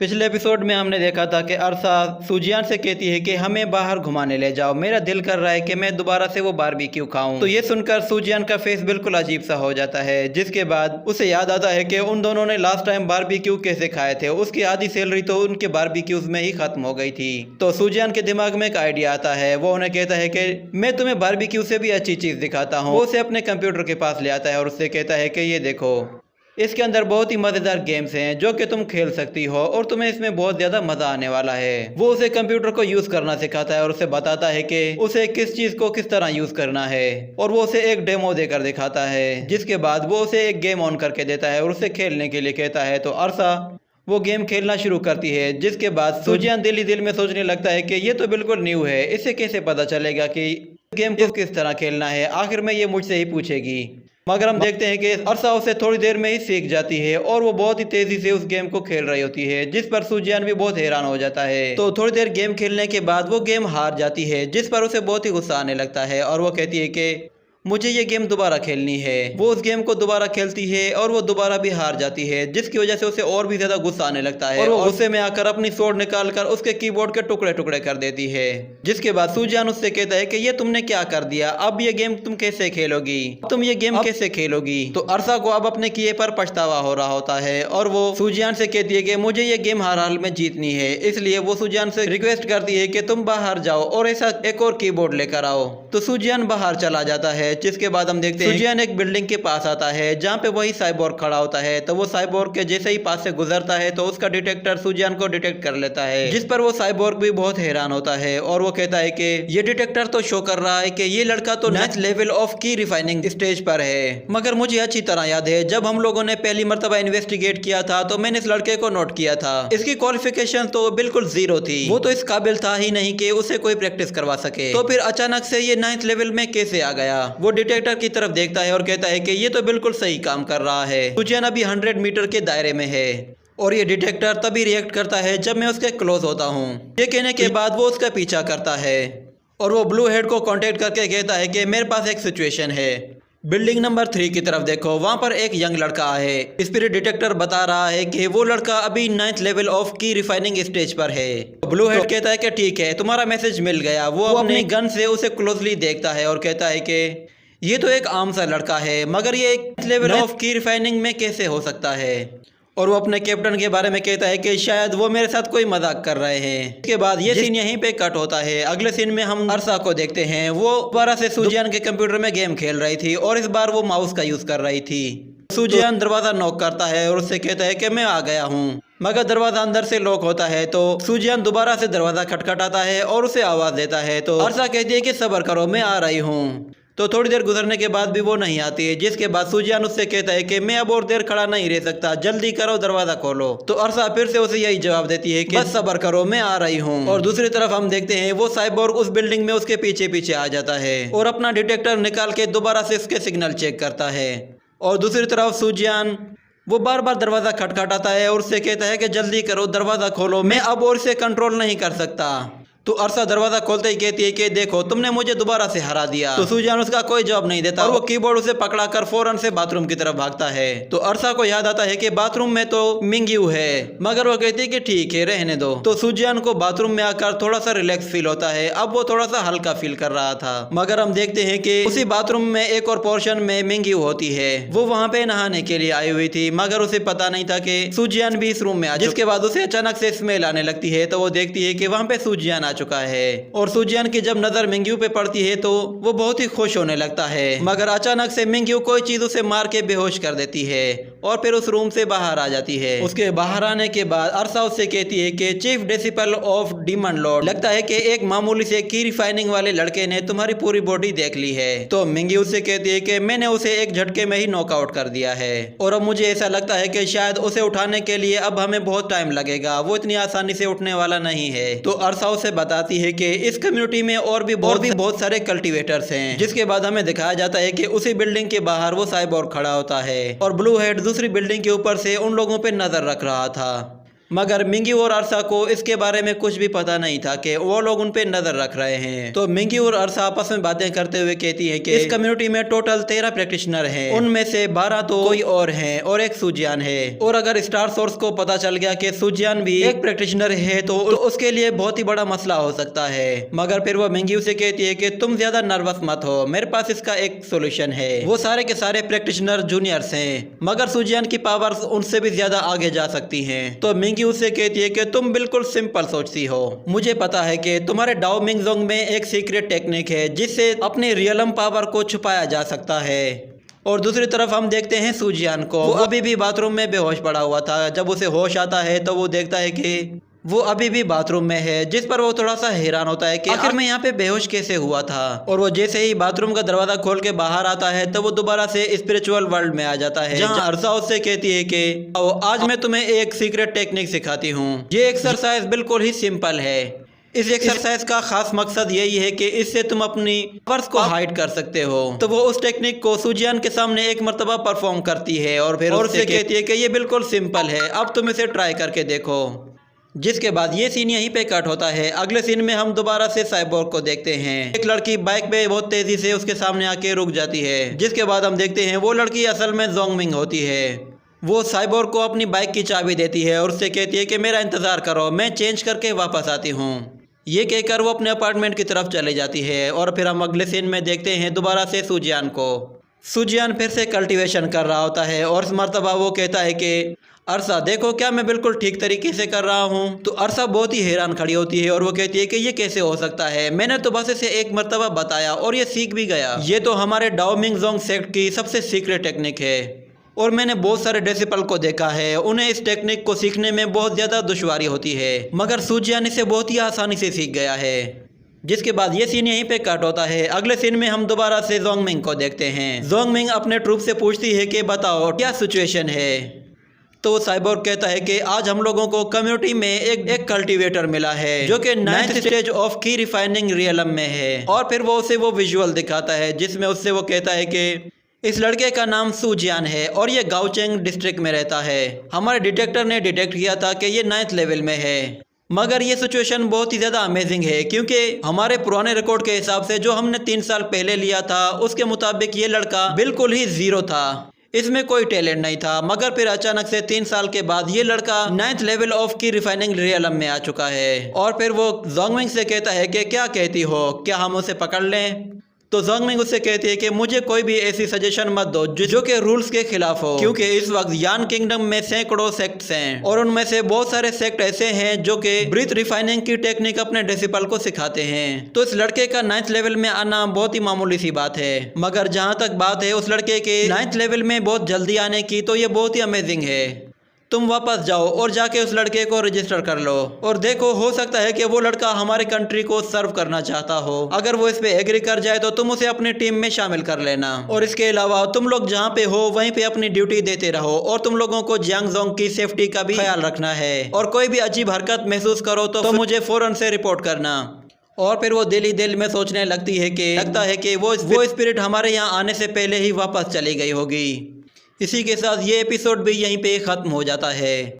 पिछले एपिसोड में हमने देखा था कि अरसा सूजियान से कहती है कि हमें बाहर घुमाने ले जाओ, मेरा दिल कर रहा है कि मैं दोबारा से वो बारबेक्यू खाऊं। तो ये सुनकर सूजियान का फेस बिल्कुल अजीब सा हो जाता है, जिसके बाद उसे याद आता है कि उन दोनों ने लास्ट टाइम बारबेक्यू कैसे खाए थे। उसकी आधी सैलरी तो उनके बारबेक्यूज में ही खत्म हो गई थी। तो सूजियान के दिमाग में एक आइडिया आता है। वो उन्हें कहता है कि मैं तुम्हें बारबेक्यू से भी अच्छी चीज दिखाता हूँ। वो उसे अपने कंप्यूटर के पास ले आता है और उससे कहता है कि ये देखो, इसके अंदर बहुत ही मजेदार गेम्स हैं जो कि तुम खेल सकती हो और तुम्हें इसमें बहुत ज्यादा मजा आने वाला है। वो उसे कंप्यूटर को यूज करना सिखाता है और उसे बताता है कि उसे किस चीज को किस तरह यूज करना है, और वो उसे एक डेमो देकर दिखाता है। जिसके बाद वो उसे एक गेम ऑन करके देता है और उसे खेलने के लिए कहता है। तो अरसा वो गेम खेलना शुरू करती है, जिसके बाद सूजियान दिल ही दिल में सोचने लगता है कि ये तो बिल्कुल न्यू है, इसे कैसे पता चलेगा कि गेम को किस तरह खेलना है, आखिर में ये मुझसे ही पूछेगी। मगर हम देखते हैं कि अरसा उसे थोड़ी देर में ही सीख जाती है और वो बहुत ही तेजी से उस गेम को खेल रही होती है, जिस पर सूजियान भी बहुत हैरान हो जाता है। तो थोड़ी देर गेम खेलने के बाद वो गेम हार जाती है, जिस पर उसे बहुत ही गुस्सा आने लगता है और वो कहती है कि मुझे ये गेम दोबारा खेलनी है। वो उस गेम को दोबारा खेलती है और वो दोबारा भी हार जाती है, जिसकी वजह से उसे और भी ज्यादा गुस्सा आने लगता है और वो गुस्से में आकर अपनी स्वॉर्ड निकालकर उसके कीबोर्ड के टुकड़े टुकड़े कर देती है। जिसके बाद सूजियान उससे कहता है कि ये तुमने क्या कर दिया, अब ये गेम तुम कैसे खेलोगी, तुम ये गेम कैसे खेलोगी। तो अरसा को अब अपने किए पर पछतावा हो रहा होता है और वो सूजियान से कहती है कि मुझे ये गेम हर हाल में जीतनी है। इसलिए वो सूजियान से रिक्वेस्ट करती है कि तुम बाहर जाओ और ऐसा एक और कीबोर्ड लेकर आओ। तो सूजियान बाहर चला जाता है, जिसके बाद हम देखते हैं सूजियान एक बिल्डिंग के पास आता है जहाँ पे वही साइबोर्ग खड़ा होता है। तो वो साइबोर्ग के जैसे ही पास से गुजरता है तो उसका डिटेक्टर सूजियान को डिटेक्ट कर लेता है, जिस पर वो साइबोर्ग भी बहुत हैरान होता है और वो कहता है कि ये डिटेक्टर तो शो कर रहा है कि ये लड़का तो नेक्स्ट लेवल ऑफ की रिफाइनिंग स्टेज पर है। मगर मुझे अच्छी तरह याद है जब हम लोगों ने पहली मर्तबा इन्वेस्टिगेट किया था तो मैंने इस लड़के को नोट किया था, इसकी क्वालिफिकेशन तो बिल्कुल जीरो थी, वो तो इस काबिल था ही नहीं कि उसे कोई प्रैक्टिस करवा सके। तो फिर अचानक से ये 9th लेवल में कैसे आ गया। वो डिटेक्टर की तरफ देखता है और कहता है कि ये तो बिल्कुल सही काम कर रहा है। सूजियान अभी 100 मीटर के दायरे में है और ये डिटेक्टर तभी रिएक्ट करता है जब मैं उसके क्लोज होता हूँ। ये कहने के बाद वो उसका पीछा करता है और वो ब्लू हेड को कांटेक्ट करके कहता है कि मेरे पास एक सिचुएशन है, बिल्डिंग नंबर 3 की तरफ देखो, वहां पर एक यंग लड़का है। स्पिरिट डिटेक्टर बता रहा है कि वो लड़का अभी 9th लेवल ऑफ की रिफाइनिंग स्टेज पर है। ब्लू हेड कहता है कि ठीक है, तुम्हारा मैसेज मिल गया। वो अपनी गन से उसे क्लोजली देखता है और कहता है कि ये तो एक आम सा लड़का है, मगर ये एक लेवल ऑफ की रिफाइनिंग में कैसे हो सकता है। और वो अपने कैप्टन के बारे में कहता है कि शायद वो मेरे साथ कोई मजाक कर रहे हैं। इसके बाद ये सीन यहीं पे कट होता है। अगले सीन में हम अरसा को देखते हैं। वो दोबारा से सूजियान के कंप्यूटर में गेम खेल रही थी और इस बार वो माउस का यूज कर रही थी। सूजियान दरवाजा नॉक करता है और उससे कहता है कि मैं आ गया हूँ, मगर दरवाजा अंदर से लॉक होता है। तो सूजियान दोबारा से दरवाजा खटखटाता है और उसे आवाज देता है। तो अरसा कहती है कि सब्र करो, मैं आ रही हूँ। तो थोड़ी देर गुजरने के बाद भी वो नहीं आती है, जिसके बाद सूजियान उससे कहता है कि मैं अब और देर खड़ा नहीं रह सकता, जल्दी करो, दरवाजा खोलो। तो अरसा फिर से उसे यही जवाब देती है कि बस सब्र करो, मैं आ रही हूँ। और दूसरी तरफ हम देखते हैं वो साइबोर्ग उस बिल्डिंग में उसके पीछे पीछे आ जाता है और अपना डिटेक्टर निकाल के दोबारा से उसके सिग्नल चेक करता है। और दूसरी तरफ सूजियान वो बार बार दरवाजा खटखटाता है और उससे कहता है कि जल्दी करो, दरवाजा खोलो, मैं अब और इसे कंट्रोल नहीं कर सकता। तो अरसा दरवाजा खोलते ही कहती है कि देखो, तुमने मुझे दोबारा से हरा दिया। तो सूजियान उसका कोई जवाब नहीं देता और वो कीबोर्ड उसे पकड़ाकर फौरन से बाथरूम की तरफ भागता है। तो अरसा को याद आता है कि बाथरूम में तो मिंग्यू है, मगर वो कहती है कि ठीक है, रहने दो। तो सूजियान को बाथरूम में आकर थोड़ा सा रिलैक्स फील होता है। अब वो थोड़ा सा हल्का फील कर रहा था, मगर हम देखते हैं कि उसी बाथरूम में एक और पोर्शन में मिंग्यू होती है। वो वहाँ पे नहाने के लिए आई हुई थी, मगर उसे पता नहीं था कि सूजियान भी इस रूम में आ। जिसके बाद उसे अचानक से स्मेल आने लगती है। तो वो देखती है कि वहाँ पे सूजियान आ चुका है और सूजियान की जब नजर मिंग्यू पे पड़ती है तो वो बहुत ही खुश होने लगता है। मगर अचानक से मिंग्यू कोई चीज उसे मार के बेहोश कर देती है और फिर उस रूम से बाहर आ जाती है। उसके बाहर आने के बाद अरसा उससे कहती है कि chief disciple of demon Lord, लगता है कि एक मामूली से की रिफाइनिंग वाले लड़के ने तुम्हारी पूरी बॉडी देख ली है। तो मिंग्यू उससे कहती है कि मैंने उसे एक झटके में ही नॉकआउट कर दिया है और अब मुझे ऐसा लगता है कि शायद उसे उठाने के लिए अब हमें बहुत टाइम लगेगा, वो इतनी आसानी से उठने वाला नहीं है। तो अरसा उसे बताती है कि इस कम्युनिटी में और भी बहुत सारे कल्टीवेटर्स हैं। जिसके बाद हमें दिखाया जाता है कि उसी बिल्डिंग के बाहर वो साइबोर्ग खड़ा होता है और ब्लू हेड दूसरी बिल्डिंग के ऊपर से उन लोगों पे नजर रख रहा था। मगर मिंगी और अरसा को इसके बारे में कुछ भी पता नहीं था कि वो लोग उन पे नजर रख रहे हैं। तो मिंगी और अरसा आपस में बातें करते हुए कहती है कि इस कम्युनिटी में टोटल 13 प्रैक्टिशनर हैं, उनमें से 12 तो कोई और हैं और एक सुजियान है। और अगर स्टार सोर्स को पता चल गया कि सुजियान भी एक प्रैक्टिशनर है तो उसके लिए बहुत ही बड़ा मसला हो सकता है। मगर फिर वो मिंगी उसे कहती है कि तुम ज्यादा नर्वस मत हो, मेरे पास इसका एक सोल्यूशन है। वो सारे के सारे प्रैक्टिशनर जूनियर्स हैं, मगर सुजियान की पावर्स उनसे भी ज्यादा आगे जा सकती हैं। तो मिंगी उससे कहती है कि तुम बिल्कुल सिंपल सोचती हो, मुझे पता है कि तुम्हारे डाओ मिंग जोंग में एक सीक्रेट टेक्निक है जिससे अपने रियलम पावर को छुपाया जा सकता है। और दूसरी तरफ हम देखते हैं सुजियान को, वो अभी भी बाथरूम में बेहोश पड़ा हुआ था। जब उसे होश आता है तो वो देखता है कि वो अभी भी बाथरूम में है, जिस पर वो थोड़ा सा हैरान होता है कि आखिर में यहाँ पे बेहोश कैसे हुआ था। और वो जैसे ही बाथरूम का दरवाजा खोल के बाहर आता है तो वो दोबारा से स्पिरिचुअल वर्ल्ड में आ जाता है, जहाँ अरसा उससे कहती है कि आज मैं तुम्हें एक सीक्रेट टेक्निक सिखाती हूँ। ये एक्सरसाइज बिल्कुल ही सिंपल है। इस एक्सरसाइज का खास मकसद यही है कि इससे तुम अपनी पर्स को हाइड कर सकते हो। तो वो उस टेक्निक को सुजियान के सामने एक मर्तबा परफॉर्म करती है और फिर उससे कहती है कि ये बिल्कुल सिंपल है, अब तुम इसे ट्राई करके देखो। जिसके बाद ये सीन यहीं पे कट होता है। अगले सीन में हम दोबारा से साइबोर्ग को देखते हैं। एक लड़की बाइक पे बहुत तेजी से उसके सामने आके रुक जाती है, जिसके बाद हम देखते हैं वो लड़की असल में जोंग मिंग होती है। वो साइबोर्ग को अपनी बाइक की चाबी देती है और उससे कहती है कि मेरा इंतजार करो, मैं चेंज करके वापस आती हूँ। ये कहकर वो अपने अपार्टमेंट की तरफ चले जाती है। और फिर हम अगले सीन में देखते हैं दोबारा से सुजियान को। सुजियान फिर से कल्टीवेशन कर रहा होता है और इस मर्तबा वो कहता है कि अरसा देखो, क्या मैं बिल्कुल ठीक तरीके से कर रहा हूँ। तो अरसा बहुत ही हैरान खड़ी होती है और वो कहती है कि ये कैसे हो सकता है, मैंने तो बस इसे एक मर्तबा बताया और ये सीख भी गया। ये तो हमारे डाओ मिंग जोंग सेक्ट की सबसे सीक्रेट टेक्निक है और मैंने बहुत सारे डिसिपल को देखा है, उन्हें इस टेक्निक को सीखने में बहुत ज़्यादा दुश्वारी होती है, मगर सुजियान इसे बहुत ही आसानी से सीख गया है। जिसके बाद ये सीन यहीं पे कट होता है। अगले सीन में हम दोबारा से जोंग मिंग को देखते हैं। जोंग मिंग अपने ट्रूप से पूछती है कि बताओ क्या सिचुएशन है। तो साइबोर्ग कहता है कि आज हम लोगों को कम्युनिटी में एक कल्टीवेटर मिला है जो कि 9th स्टेज ऑफ की रिफाइनिंग रियलम में है। और फिर वो उसे वो विजुअल दिखाता है जिसमें उससे वो कहता है कि इस लड़के का नाम सुजियान है और ये गाओचेंग डिस्ट्रिक्ट में रहता है। हमारे डिटेक्टर ने डिटेक्ट किया था कि ये 9th लेवल में है। मगर ये सिचुएशन बहुत ही ज़्यादा अमेजिंग है क्योंकि हमारे पुराने रिकॉर्ड के हिसाब से जो हमने 3 साल पहले लिया था उसके मुताबिक ये लड़का बिल्कुल ही जीरो था, इसमें कोई टैलेंट नहीं था। मगर फिर अचानक से 3 साल के बाद ये लड़का 9th लेवल ऑफ की रिफाइनिंग रियलम में आ चुका है। और फिर वो जोंग मिंग से कहता है कि क्या कहती हो, क्या हम उसे पकड़ लें। तो जोंग मिंग उससे कहती है कि मुझे कोई भी ऐसी सजेशन मत दो जो कि रूल्स के खिलाफ हो, क्योंकि इस वक्त यान किंगडम में सैकड़ों सेक्ट्स हैं और उनमें से बहुत सारे सेक्ट ऐसे हैं जो कि ब्रीथ रिफाइनिंग की टेक्निक अपने डिसिपल को सिखाते हैं। तो इस लड़के का 9th लेवल में आना बहुत ही मामूली सी बात है, मगर जहाँ तक बात है उस लड़के के 9th लेवल में बहुत जल्दी आने की, तो ये बहुत ही अमेजिंग है। तुम वापस जाओ और जाके उस लड़के को रजिस्टर कर लो और देखो, हो सकता है कि वो लड़का हमारे कंट्री को सर्व करना चाहता हो। अगर वो इस पे एग्री कर जाए तो तुम उसे अपनी टीम में शामिल कर लेना। और इसके अलावा तुम लोग जहाँ पे हो वहीं पे अपनी ड्यूटी देते रहो और तुम लोगों को जियांग जोंग की सेफ्टी का भी ख्याल रखना है। और कोई भी अजीब हरकत महसूस करो तो मुझे फौरन से रिपोर्ट करना। और फिर वो दिल ही दिल में सोचने लगती है कि लगता है कि वो स्पिरिट हमारे यहाँ आने से पहले ही वापस चली गई होगी। इसी के साथ ये एपिसोड भी यहीं पे ख़त्म हो जाता है।